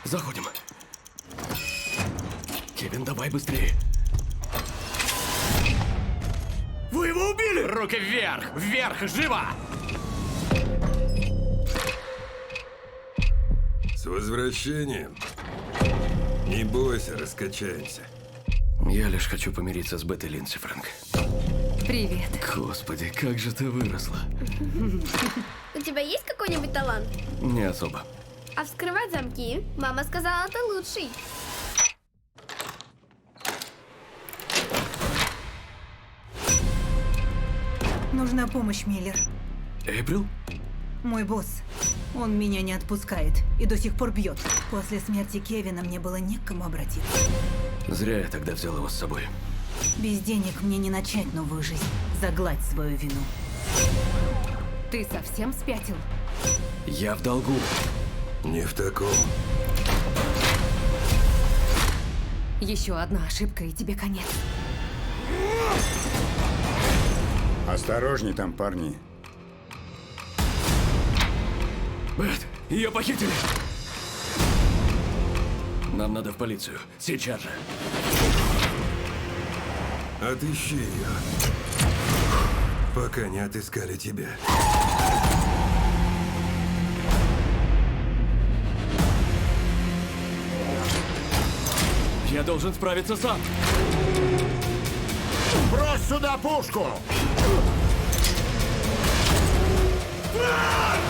Заходим. Кевин, давай быстрее. Вы его убили! Руки вверх! Вверх! Живо! С возвращением. Не бойся, раскачаемся. Я лишь хочу помириться с Беттой Линдси, Фрэнк. Привет. Господи, как же ты выросла. У тебя есть какой-нибудь талант? Не особо. А вскрывать замки? Мама сказала, ты лучший. Нужна помощь, Миллер. Эйприл? Мой босс. Он меня не отпускает и до сих пор бьет. После смерти Кевина мне было не к кому обратиться. Зря я тогда взял его с собой. Без денег мне не начать новую жизнь. Загладь свою вину. Ты совсем спятил? Я в долгу. Не в таком. Еще одна ошибка, и тебе конец. Осторожней там, парни. Бет, ее похитили. Нам надо в полицию. Сейчас же. Отыщи ее. Пока не отыскали тебя. Я должен справиться сам. Брось сюда пушку! А!